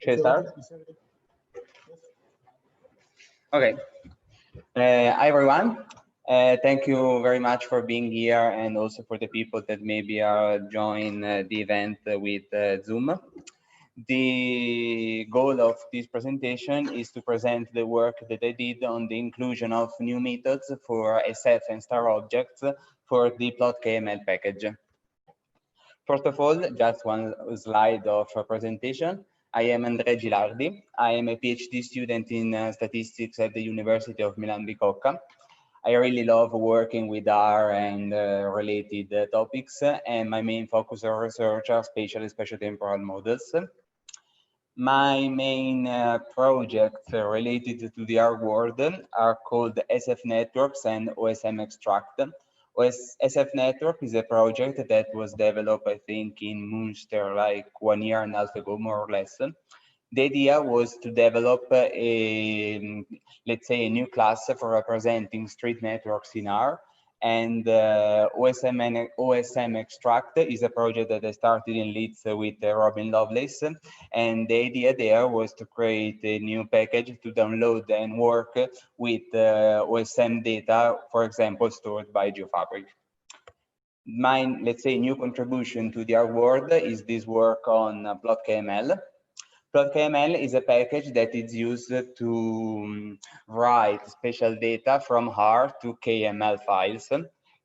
Should I start? Okay. Hi, everyone. Thank you very much for being here and also for the people that maybe are join the event with Zoom. The goal of this presentation is to present the work that I did on the inclusion of new methods for SF and star objects for the plotKML package. First of all, just one slide of a presentation. I am Andrea Gilardi. I am a PhD student in statistics at the University of Milan Bicocca. I really love working with R and related topics, and my main focus of research are spatial and spatiotemporal models. My main projects related to the R world are called SF networks and OSM extract. SF network is a project that was developed, I think, in Münster like 1.5 years ago, more or less. The idea was to develop let's say, a new class for representing street networks in R. And OSM extract is a project that I started in Leeds with Robin Lovelace. And the idea there was to create a new package to download and work with OSM data, for example, stored by GeoFabric. My, let's say, new contribution to the R world is this work on plotKML. plotKML is a package that is used to write spatial data from R to KML files.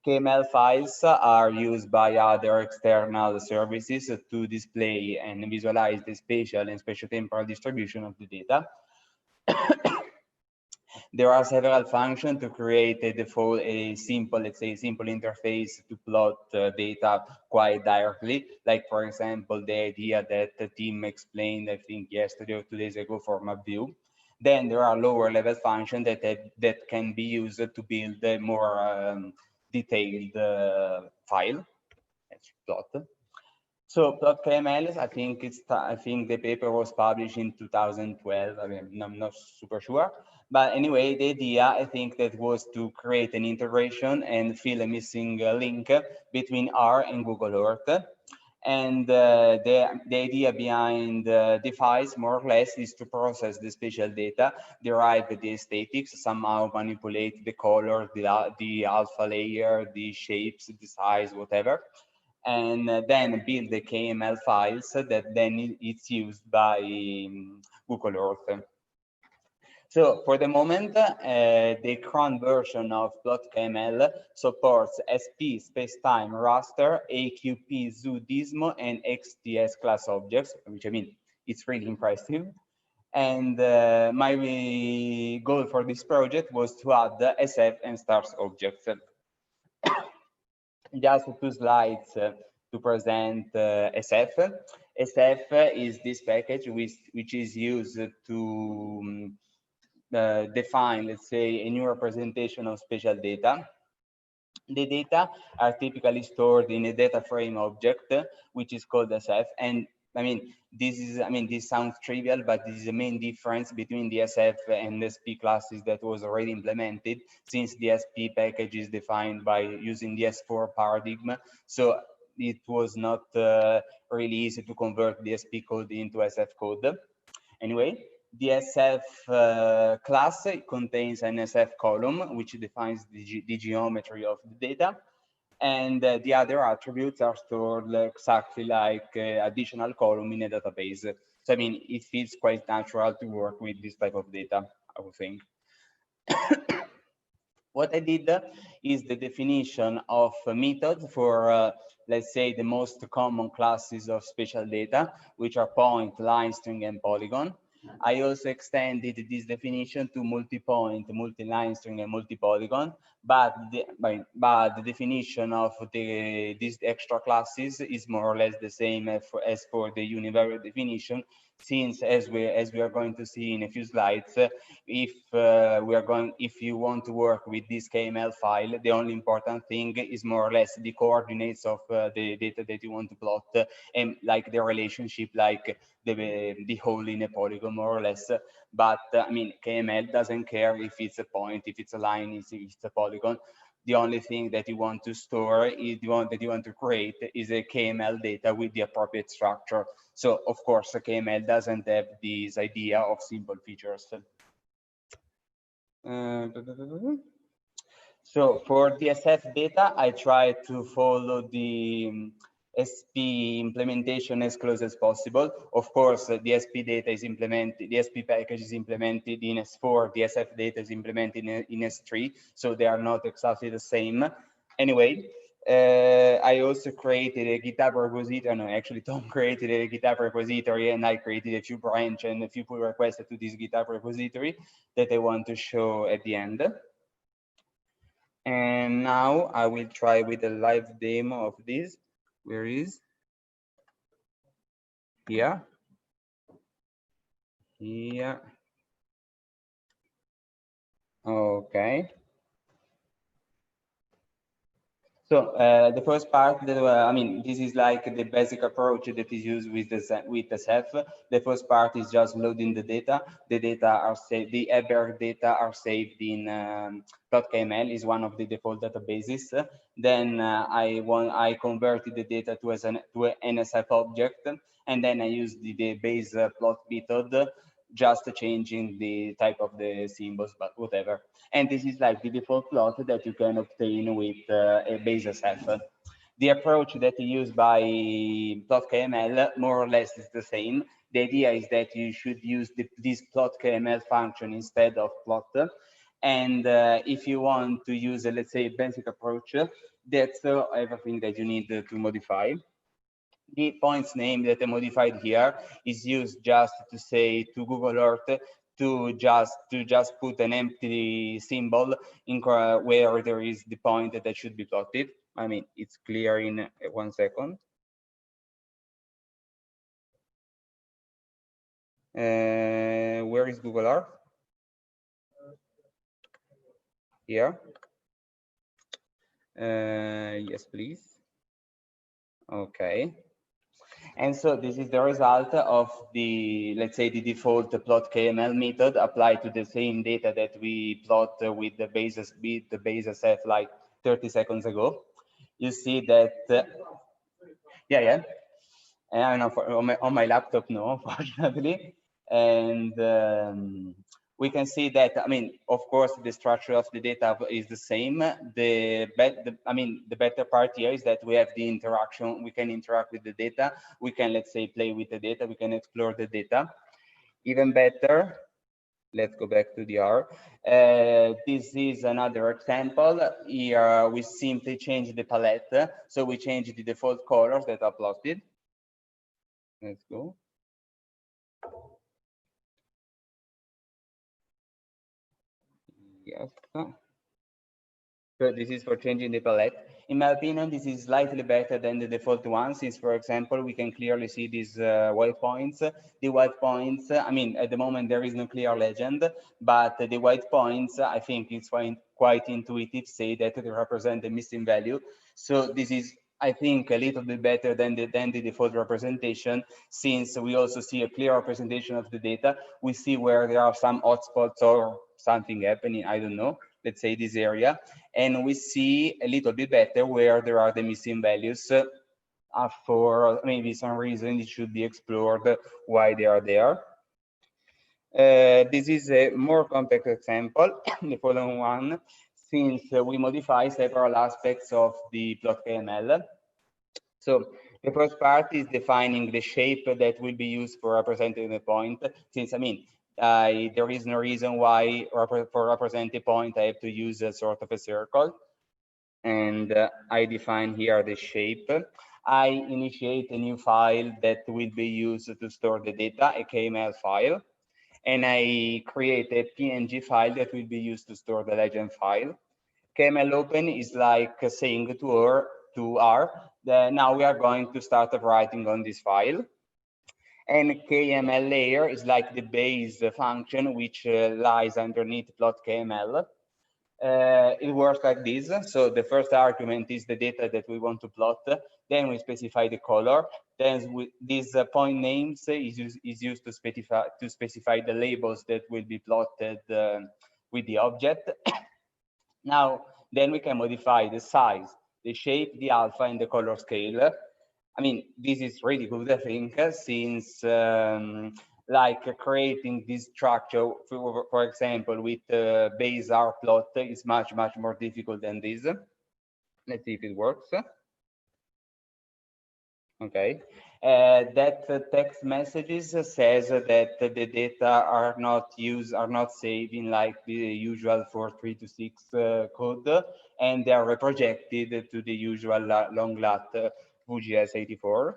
KML files are used by other external services to display and visualize the spatial and spatiotemporal distribution of the data. There are several functions to create a simple, let's say, simple interface to plot data quite directly. Like, for example, the idea that the team explained, I think, yesterday or 2 days ago for MapView. Then there are lower level functions that can be used to build a more detailed file. Let's plot. So plotKML, I think the paper was published in 2012. I mean, I'm not super sure. But anyway, the idea, I think, that was to create an integration and fill a missing link between R and Google Earth. And the idea behind the files, more or less, is to process the spatial data, derive the aesthetics, somehow manipulate the color, the alpha layer, the shapes, the size, whatever, and then build the KML files that then it's used by Google Earth. So for the moment, the current version of plotKML supports SP, spacetime, raster, AQP, zoo, Dismo, and XTS class objects, which, I mean, it's really impressive. And my goal for this project was to add the SF and stars objects. Just 2 slides to present SF. SF is this package which is used to define, let's say, a new representation of spatial data. The data are typically stored in a data frame object, which is called SF. And I mean, this sounds trivial, but this is the main difference between the SF and the SP classes that was already implemented, since the SP package is defined by using the S4 paradigm. So it was not really easy to convert the SP code into SF code. Anyway, the SF class contains an SF column, which defines the geometry of the data. And the other attributes are stored exactly like additional column in a database. So, I mean, it feels quite natural to work with this type of data, I would think. What I did is the definition of methods for, let's say, the most common classes of spatial data, which are point, line, string, and polygon. I also extended this definition to multi-point, multi-line string, and multi-polygon, but the definition of these extra classes is more or less the same as for the universal definition, since as we are going to see in a few slides, if you want to work with this KML file, the only important thing is more or less the coordinates of the data that you want to plot, and like the relationship, like the hole in a polygon, more or less. But I mean, KML doesn't care if it's a point, if it's a line, if it's a polygon. The only thing that you want to store is the one that you want to create is a KML data with the appropriate structure. So of course, KML doesn't have this idea of simple features. So for DSF data, I try to follow the SP implementation as close as possible. Of course, the SP data is implemented, the SP package is implemented in S4, the SF data is implemented in S3, so they are not exactly the same. Anyway, I also created a GitHub repository. No, actually, Tom created a GitHub repository, and I created a few branches and a few pull requests to this GitHub repository that I want to show at the end. And now I will try with a live demo of this. Where is? Here. Here. Okay. So the first part, that, I mean, this is like the basic approach that is used with the Ceph. The first part is just loading the data. The data are saved. The Eber data are saved in plotKML, is one of the default databases. Then I converted the data to an NSF object, and then I used the base plot method, just changing the type of the symbols, but whatever. And this is like the default plot that you can obtain with a base SF. The approach that you use by plotKML more or less is the same. The idea is that you should use this plotKML function instead of plot. And if you want to use, let's say, a basic approach, that's everything that you need to modify. The points name that I modified here is used just to say to Google Earth to just put an empty symbol in where there is the point that should be plotted. I mean, it's clear in 1 second. Where is Google Earth? Here. Yes, please. Okay. And so this is the result of the, let's say, the default plotKML method applied to the same data that we plot with the basis set like 30 seconds ago. You see that, yeah. I know on my laptop, no, unfortunately. And we can see that, I mean, of course, the structure of the data is the same. The better part here is that we have the interaction. We can interact with the data. We can, let's say, play with the data. We can explore the data. Even better, let's go back to the R. This is another example. Here, we simply change the palette. So we change the default colors that are plotted. Let's go. Yes. So this is for changing the palette. In my opinion, this is slightly better than the default one, since, for example, we can clearly see these white points. The white points, I mean, at the moment, there is no clear legend, but the white points, I think it's quite intuitive, say that they represent the missing value. So this is, I think, a little bit better than the default representation, since we also see a clear representation of the data. We see where there are some hotspots or something happening, I don't know, let's say this area, and we see a little bit better where there are the missing values. For maybe some reason it should be explored why they are there. This is a more complex example, the following one, since we modify several aspects of the plotKML. So the first part is defining the shape that will be used for representing the point, since, I mean, there is no reason why for represent a point I have to use a sort of a circle. And I define here the shape. I initiate a new file that will be used to store the data, a KML file. And I create a PNG file that will be used to store the legend file. KML open is like saying to R, that now we are going to start writing on this file. And KML layer is like the base function which lies underneath plotKML. It works like this. So the first argument is the data that we want to plot. Then we specify the color. Then these point names is used to specify the labels that will be plotted with the object. Now then we can modify the size, the shape, the alpha, and the color scale. I mean, this is really good, I think, since like creating this structure, for example, with base R plot is much more difficult than this. Let's see if it works. Okay, that text messages says that the data are not saved in like the usual 4.326 code, and they are reprojected to the usual long lat VGS84.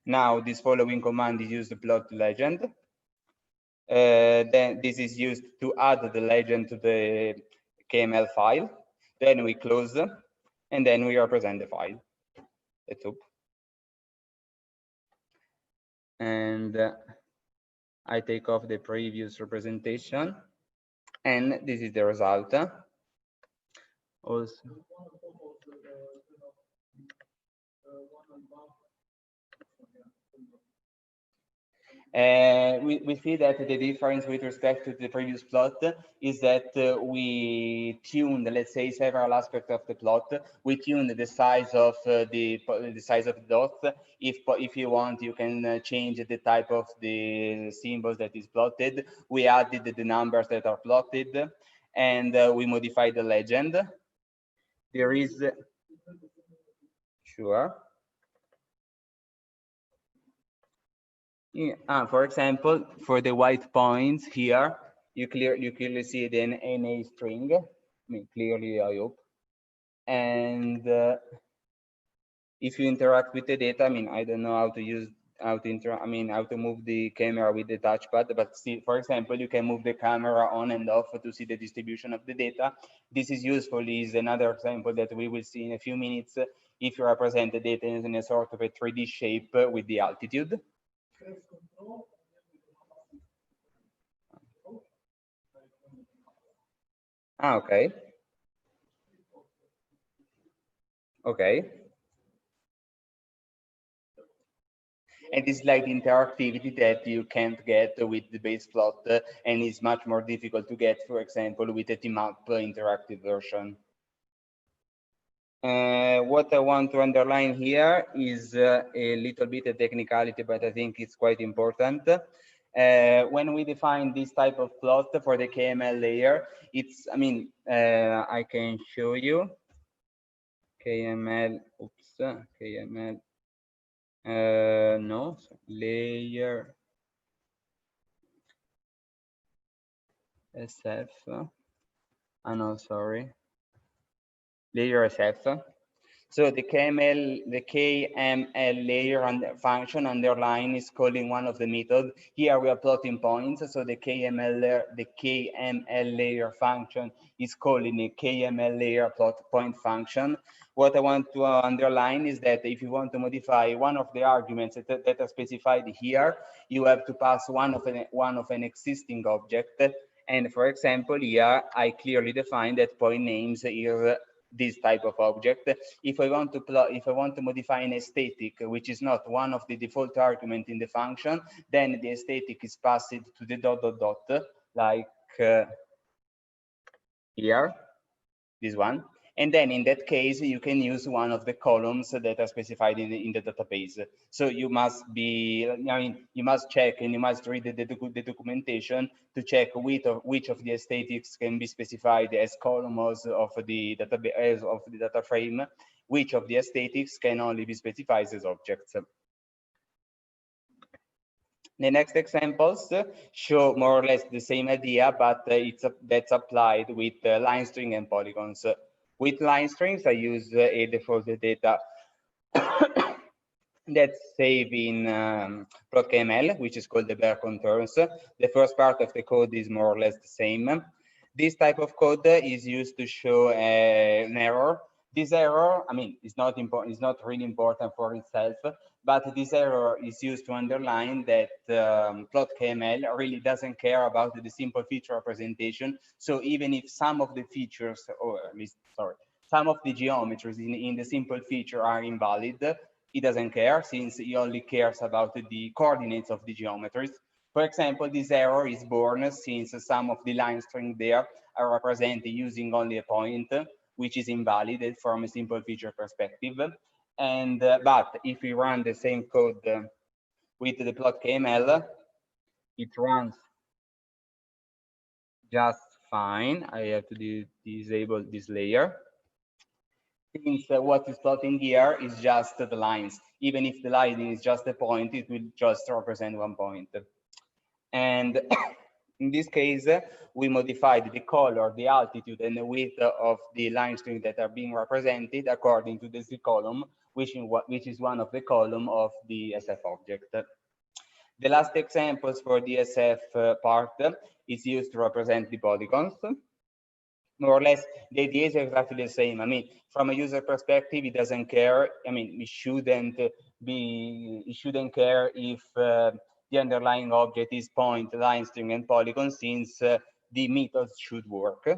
Now this following command is used to plot the legend. Then this is used to add the legend to the KML file. Then we close, and then we represent the file. That's all. And I take off the previous representation, and this is the result. Also, we see that the difference with respect to the previous plot is that we tuned, let's say, several aspects of the plot. We tuned the size of the size of the dots. If you want, you can change the type of the symbols that is plotted. We added the numbers that are plotted, and we modified the legend. There is sure. Yeah, for example, for the white points here, you clearly see the NA string. I mean, clearly, I hope. And if you interact with the data, I mean, I don't know how to use how to move the camera with the touchpad, but see, for example, you can move the camera on and off to see the distribution of the data. This is useful. Is another example that we will see in a few minutes if you represent the data in a sort of a 3D shape with the altitude. Ah, okay. Okay. And it's like interactivity that you can't get with the base plot, and it's much more difficult to get, for example, with a TMAP interactive version. What I want to underline here is a little bit of technicality, but I think it's quite important. When we define this type of plot for the KML layer, it's, I mean, I can show you KML, oops, KML, no, layer SF, no, sorry, layer SF. So the KML layer and function underline is calling one of the methods. Here we are plotting points. So the KML layer function is calling a KML layer plot point function. What I want to underline is that if you want to modify one of the arguments that are specified here, you have to pass one of an existing object. And for example, here I clearly define that point names is this type of object. If I want to modify an aesthetic, which is not one of the default argument in the function, then the aesthetic is passed to the ... like here, this one. And then in that case, you can use one of the columns that are specified in the database. So you must be, I mean, you must check and you must read the documentation to check which of the aesthetics can be specified as columns of the database of the data frame, which of the aesthetics can only be specified as objects. The next examples show more or less the same idea, but that's applied with line string and polygons. With line strings, I use a default data that's saved in plotKML, which is called the bare contours. The first part of the code is more or less the same. This type of code is used to show an error. This error, I mean, it's not important. It's not really important for itself, but this error is used to underline that plotKML really doesn't care about the simple feature representation. So even if some of the features, or at least, sorry, some of the geometries in the simple feature are invalid, he doesn't care, since he only cares about the coordinates of the geometries. For example, this error is born since some of the line string there are represented using only a point, which is invalidated from a simple feature perspective. And but if we run the same code with the plotKML, it runs just fine. I have to disable this layer. Since what is plotting here is just the lines. Even if the line is just a point, it will just represent 1 point. And in this case, we modified the color, the altitude, and the width of the line string that are being represented according to the Z column, which is one of the column of the SF object. The last examples for the SF part is used to represent the polygons. More or less, the idea is exactly the same. I mean, from a user perspective, it doesn't care. I mean, it shouldn't care if the underlying object is point, line string, and polygon, since the methods should work.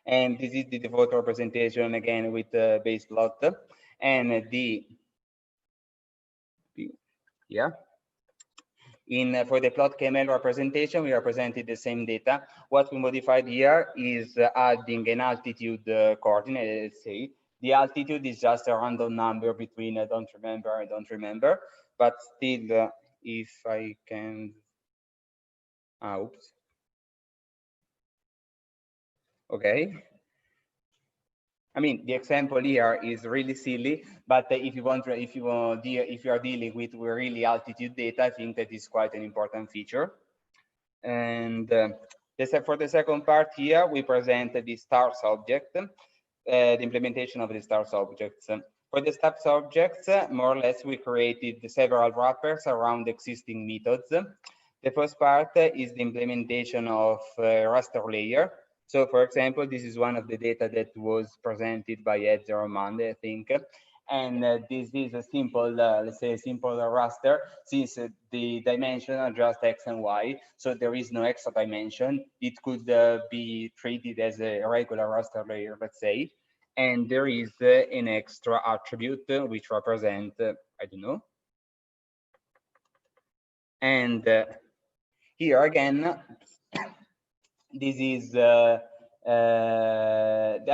And this is the default representation again with the base plot, and for the plotKML representation, we represented the same data. What we modified here is adding an altitude coordinate. Let's say the altitude is just a random number between I don't remember, but still, if I can, oops. Okay. I mean, the example here is really silly, but if you are dealing with really altitude data, I think that is quite an important feature. And for the second part here, we present the stars object, the implementation of the stars objects. For the stars objects, more or less, we created several wrappers around existing methods. The first part is the implementation of raster layer. So, for example, this is one of the data that was presented by Edzer on Monday, I think. And this is a simple, let's say, a simple raster, since the dimensions are just X and Y. So there is no extra dimension. It could be treated as a regular raster layer, let's say. And there is an extra attribute which represents, I don't know. And here again, this is, I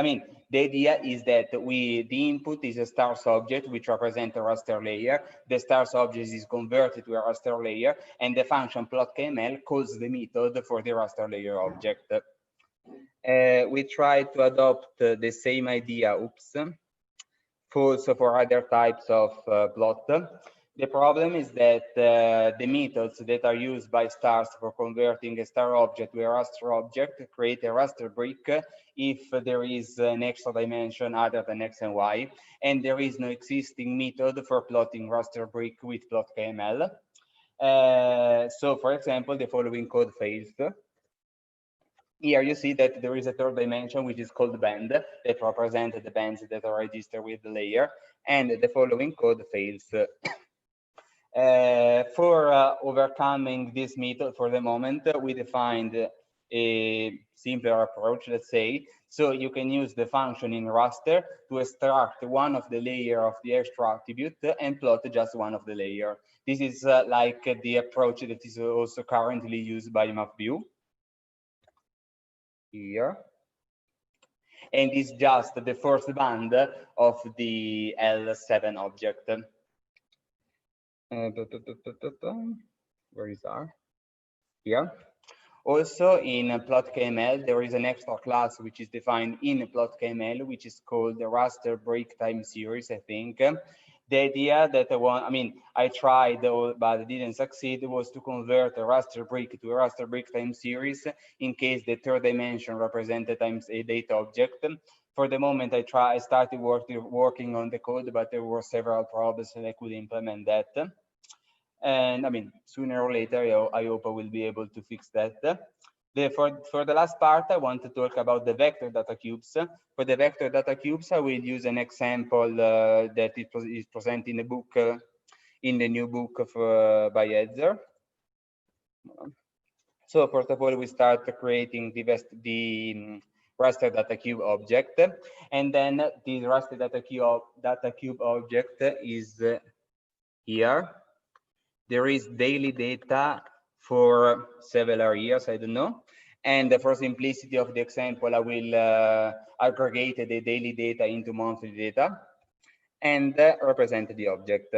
mean, the idea is that the input is a stars object, which represents a raster layer. The stars object is converted to a raster layer, and the function plotKML calls the method for the raster layer object. We try to adopt the same idea, also for other types of plot. The problem is that the methods that are used by stars for converting a star object to a raster object create a raster brick if there is an extra dimension other than X and Y, and there is no existing method for plotting raster brick with plotKML. So, for example, the following code fails. Here you see that there is a third dimension, which is called band, that represents the bands that are registered with the layer, and the following code fails. For overcoming this method, for the moment, we defined a simpler approach, let's say. So you can use the function in raster to extract one of the layer of the extra attribute and plot just one of the layer. This is like the approach that is also currently used by MapView. Here. And it's just the first band of the L7 object. Where is R? Here. Also in plotKML, there is an extra class which is defined in plotKML, which is called the raster break time series, I think. The idea that I tried, but didn't succeed, was to convert a raster break to a raster break time series in case the third dimension represented times a data object. For the moment, I started working on the code, but there were several problems and I could implement that. And I mean, sooner or later, I hope I will be able to fix that. For the last part, I want to talk about the vector data cubes. For the vector data cubes, I will use an example that is present in the book, in the new book by Edzer. So first of all, we start creating the raster data cube object, and then the raster data cube object is here. There is daily data for several years, I don't know. And for simplicity of the example, I will aggregate the daily data into monthly data and represent the object.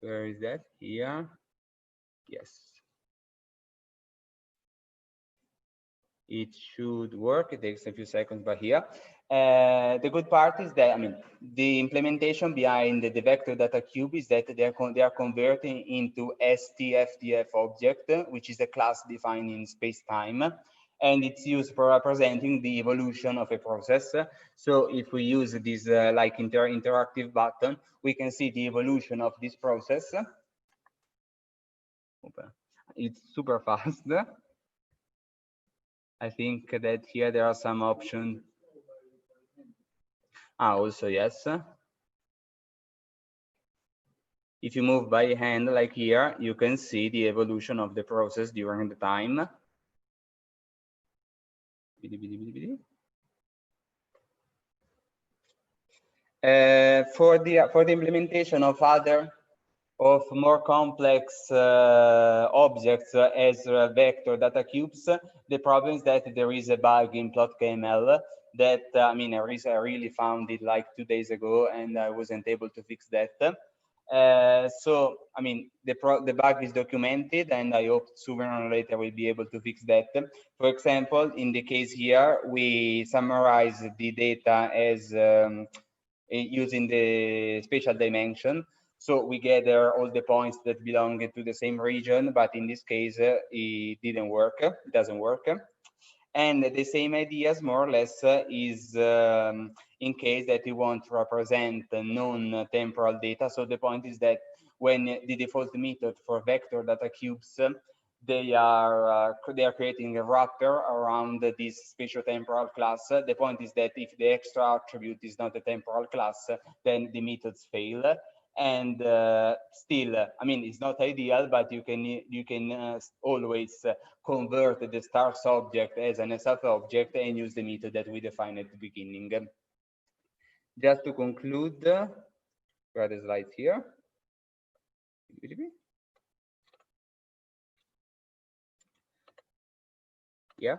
Where is that? Here. Yes. It should work. It takes a few seconds, but here. The good part is that, I mean, the implementation behind the vector data cube is that they are converting into STFDF object, which is a class defined in space-time, and it's used for representing the evolution of a process. So if we use this like interactive button, we can see the evolution of this process. It's super fast. I think that here there are some options. Also, yes. If you move by hand like here, you can see the evolution of the process during the time. For the implementation of more complex objects as vector data cubes, the problem is that there is a bug in plotKML that I mean, I really found it like 2 days ago, and I wasn't able to fix that. So I mean, the bug is documented, and I hope sooner or later we'll be able to fix that. For example, in the case here, we summarize the data as using the spatial dimension. So we gather all the points that belong to the same region, but in this case, it didn't work. It doesn't work. And the same ideas, more or less, is in case that you want to represent non-temporal data. So the point is that when the default method for vector data cubes, they are creating a wrapper around this spatiotemporal class. The point is that if the extra attribute is not a temporal class, then the methods fail. And still, I mean, it's not ideal, but you can always convert the stars object as an SF object and use the method that we defined at the beginning. Just to conclude, where are the slides here? Yeah.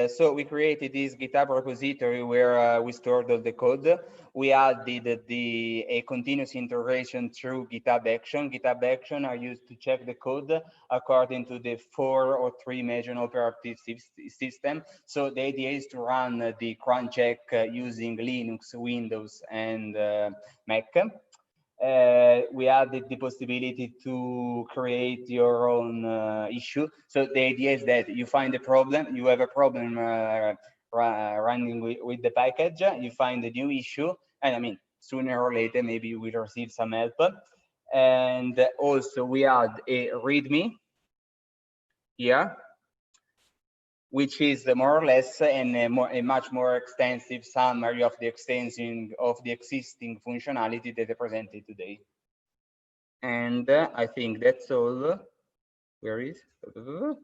So we created this GitHub repository where we stored all the code. We added a continuous integration through GitHub Action. GitHub Action are used to check the code according to the 4 or 3 major operative system. So the idea is to run the cron check using Linux, Windows, and Mac. We added the possibility to create your own issue. So the idea is that you find a problem, you have a problem running with the package, you find a new issue, and I mean, sooner or later, maybe you will receive some help. And also we add a README here, which is more or less a much more extensive summary of the extension of the existing functionality that I presented today. And I think that's all. Where is? I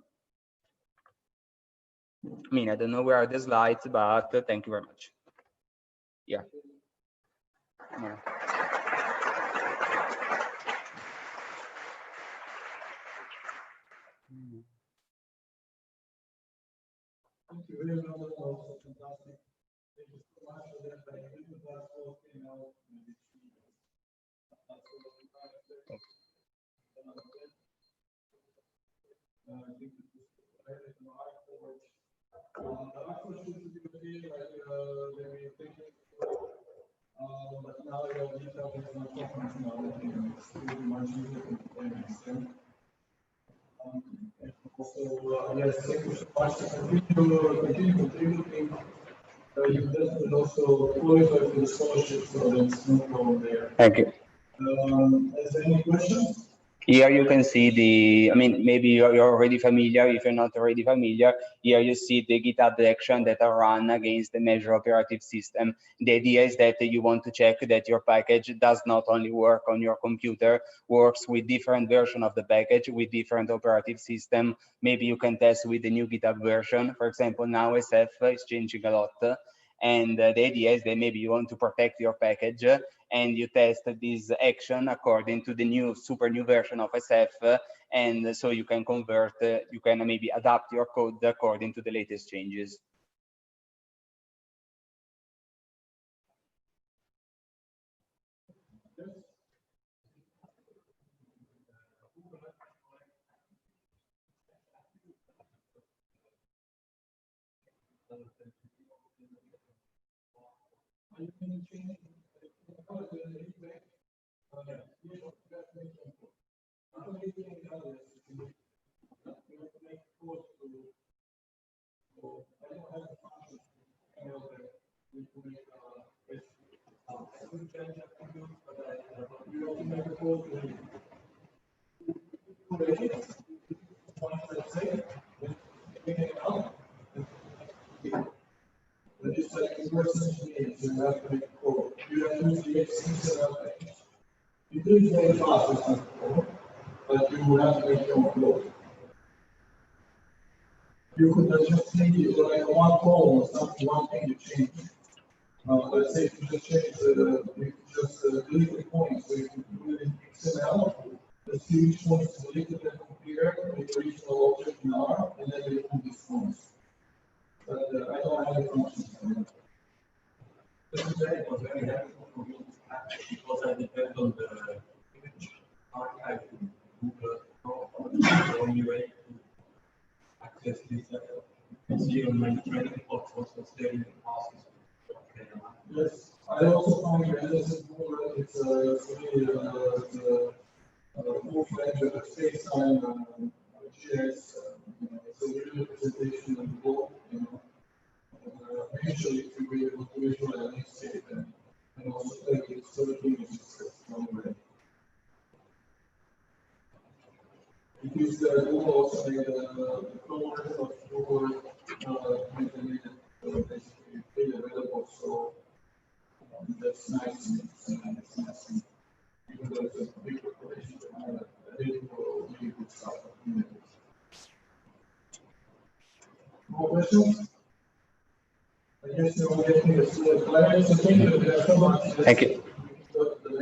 mean, I don't know where are the slides, but thank you very much. Yeah. Thank you very much. Fantastic. Thank you so much for that. But now your detail is not functional. It's really much easier to also, yes, thank you so much. Continue contributing. You tested also qualified for the scholarship, so that's no problem there. Thank you. Is there any questions? Here you can see the, I mean, maybe you're already familiar. If you're not already familiar, here you see the GitHub action that are run against the major operative system. The idea is that you want to check that your package does not only work on your computer, works with different version of the package, with different operative system. Maybe you can test with the new GitHub version. For example, now SF is changing a lot. And the idea is that maybe you want to protect your package and you test this action according to the new super new version of SF, and so you can convert, you can maybe adapt your code according to the latest changes. You do it very fast with some code, but you have to make your own code. You could just change it like one column or something, one thing you change. Let's say if you just change you just delete the points, so you can do it in XML, let's see which points deleted and compare with the original object in R, and then you remove these points. But I don't have any functions for that. This is very helpful for me because I depend on the image archive in Google. The only way to access this you can see on my training box also staring the passes. Yes, I also find that this is Google, it's really full-fledged space-time JS. It's a real representation of the globe, usually to be able to visualize and state them, and also take it so the images from the it is Google also made the cover of Google made basically free available, so that's nice. It's nice. Even though it's a big corporation, they do really good stuff. More questions? I guess you're getting the slides. So thank you so much. Thank you. Go to the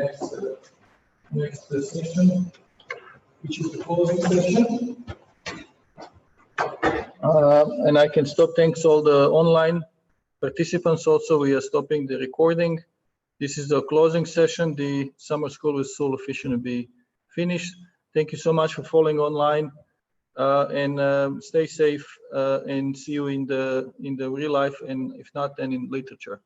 next session, which is the closing session. And I can stop. Thanks all the online participants. Also, we are stopping the recording. This is the closing session. The summer school will soon officially be finished. Thank you so much for following online, and stay safe, and see you in the real life, and if not, then in literature.